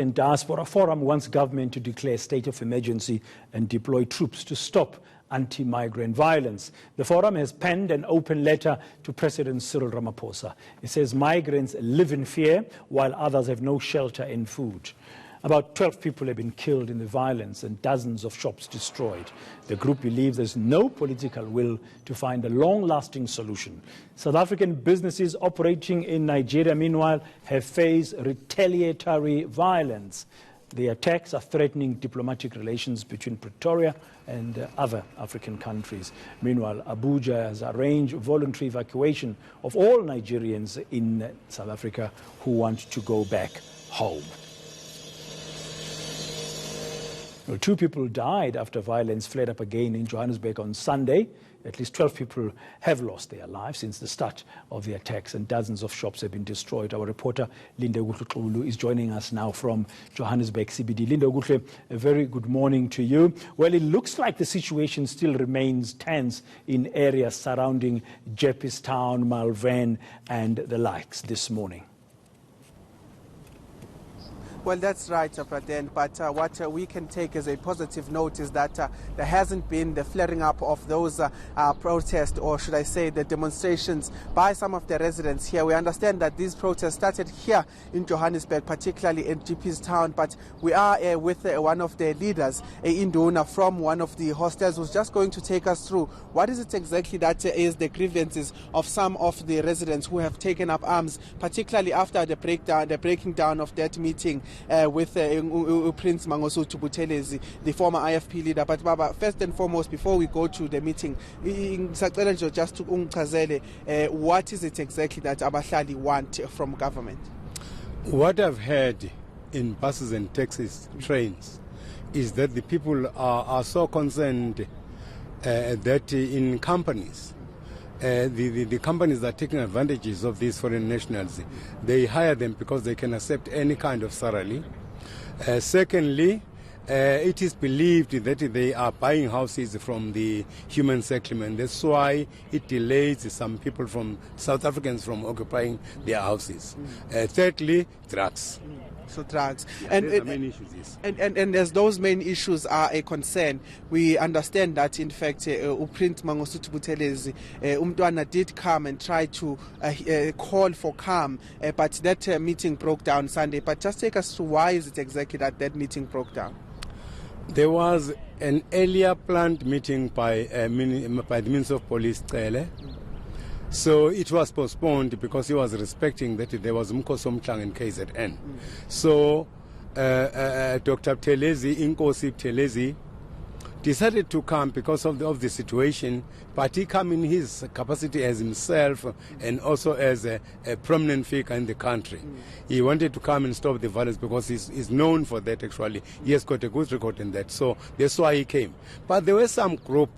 In Diaspora Forum wants government to declare state of emergency and deploy troops to stop anti-migrant violence. The forum has penned an open letter to President Cyril Ramaphosa. It says migrants live in fear while others have no shelter and food. About 12 people have been killed in the violence and dozens of shops destroyed. The group believes there's no political will to find a long-lasting solution. South African businesses operating in Nigeria, meanwhile, have faced retaliatory violence. The attacks are threatening diplomatic relations between Pretoria and other African countries. Meanwhile, Abuja has arranged voluntary evacuation of all Nigerians in South Africa who want to go back home. Well, 2 people died after violence flared up again in Johannesburg on Sunday. At least 12 people have lost their lives since the start of the attacks, and dozens of shops have been destroyed. Our reporter, Linda Guhle, is joining us now from Johannesburg CBD. Linda Guhle, a very good morning to you. Well, it looks like the situation still remains tense in areas surrounding Jeppestown, Malvern, and the likes this morning. Well, that's right, Praden, but what we can take as a positive note is that there hasn't been the flaring up of those protests, or should I say the demonstrations by some of the residents here. We understand that these protests started here in Johannesburg, particularly in Jeppestown, but we are with one of the leaders, Induna, from one of the hostels, who's just going to take us through what is it exactly that is the grievances of some of the residents who have taken up arms, particularly after the breaking down of that meeting with Prince Mangosuthu Buthelezi, the former IFP leader. But Baba, first and foremost, before we go to the meeting, just to what is it exactly that Abahlali want from government? What I've heard in buses and taxis, trains, is that the people are so concerned that in companies, the companies that are taking advantages of these foreign nationals, they hire them because they can accept any kind of salary. Secondly, it is believed that they are buying houses from the human settlement. That's why it delays some people from South Africans from occupying their houses. Thirdly, drugs. So drugs. Yeah, and main issues, yes. And as those main issues are a concern, we understand that in fact Prince Mangosuthu Buthelezi Umntwana did come and try to call for calm, but that meeting broke down Sunday. But just take us through why is it exactly that meeting broke down? There was an earlier planned meeting by the Minister of Police, Cele. So it was postponed because he was respecting that there was Mkosi Mklang in KZN. So Dr. Inkosi Buthelezi decided to come because of the situation, but he came in his capacity as himself and also as a prominent figure in the country. He wanted to come and stop the violence because he's known for that actually. He has got a good record in that, so that's why he came. But there were some group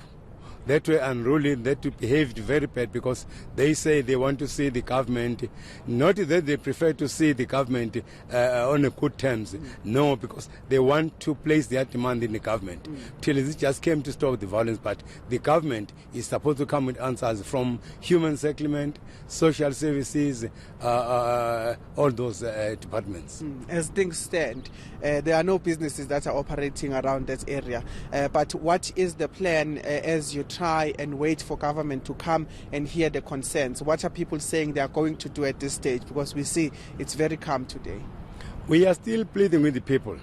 that were unruly, that behaved very bad because they say they want to see the government, not that they prefer to see the government on a good terms. No, because they want to place their demand in the government. Till it just came to stop the violence, but the government is supposed to come with answers from human settlement, social services, all those departments. As things stand, there are no businesses that are operating around that area. But what is the plan as you try and wait for government to come and hear the concerns? What are people saying they are going to do at this stage? Because we see it's very calm today. We are still pleading with the people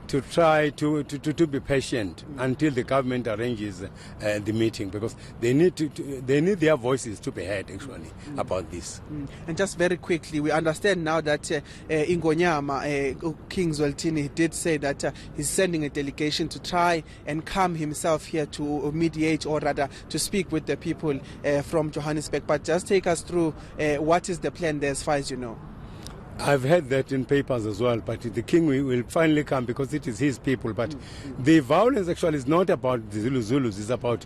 to try to be patient until the government arranges the meeting, because they need their voices to be heard actually about this. And just very quickly, we understand now that Ingonyama, King Zwelithini, did say that he's sending a delegation to try and come himself here to mediate, or rather to speak with the people from Johannesburg. But just take us through what is the plan there as far as you know. I've heard that in papers as well, but the king will finally come because it is his people. But the violence actually is not about the Zulus, it's about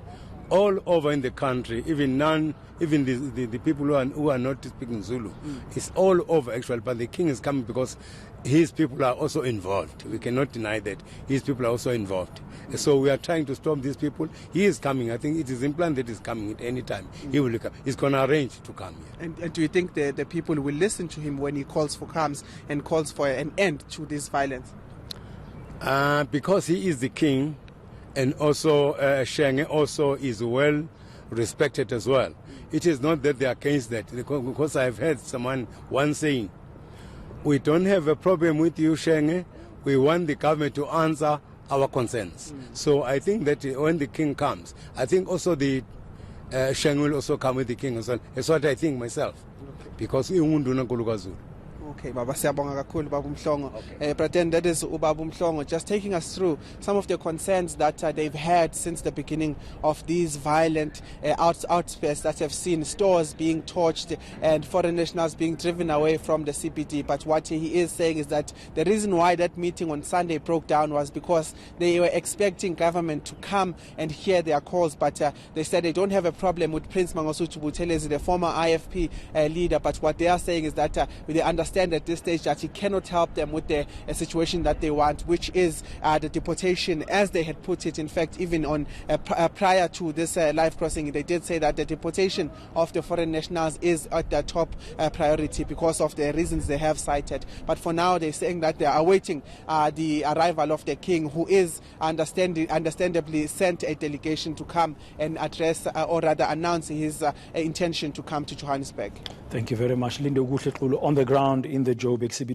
all over in the country, even the people who are not speaking Zulu. It's all over actually, but the king is coming because his people are also involved. We cannot deny that. His people are also involved. So we are trying to stop these people. He is coming. I think it is implied that he's coming at any time. He will come. He's going to arrange to come here. And do you think the people will listen to him when he calls for calms and calls for an end to this violence? Because he is the king, and also Shenge also is well respected as well. It is not that they are against that, because I've heard someone once saying, we don't have a problem with you, Shenge. We want the government to answer our concerns. So I think that when the king comes, I think also the Shenge will also come with the king as well. That's what I think myself, because Okay, Baba siyabonga kakhulu Baba Mhlongo. But then that is Ubaba Mhlongo just taking us through some of the concerns that they've had since the beginning of these violent outbursts that have seen stores being torched and foreign nationals being driven away from the CBD. But what he is saying is that the reason why that meeting on Sunday broke down was because they were expecting government to come and hear their calls, but they said they don't have a problem with Prince Mangosuthu Buthelezi, the former IFP leader. But what they are saying is that they understand at this stage that he cannot help them with the situation that they want, which is the deportation, as they had put it. In fact, even on prior to this live crossing, they did say that the deportation of the foreign nationals is at the top priority because of the reasons they have cited. But for now, they're saying that they are awaiting the arrival of the king, who is understandably sent a delegation to come and address or rather announce his intention to come to Johannesburg. Thank you very much, Linda Gutlekulu, on the ground in the Joburg CBD.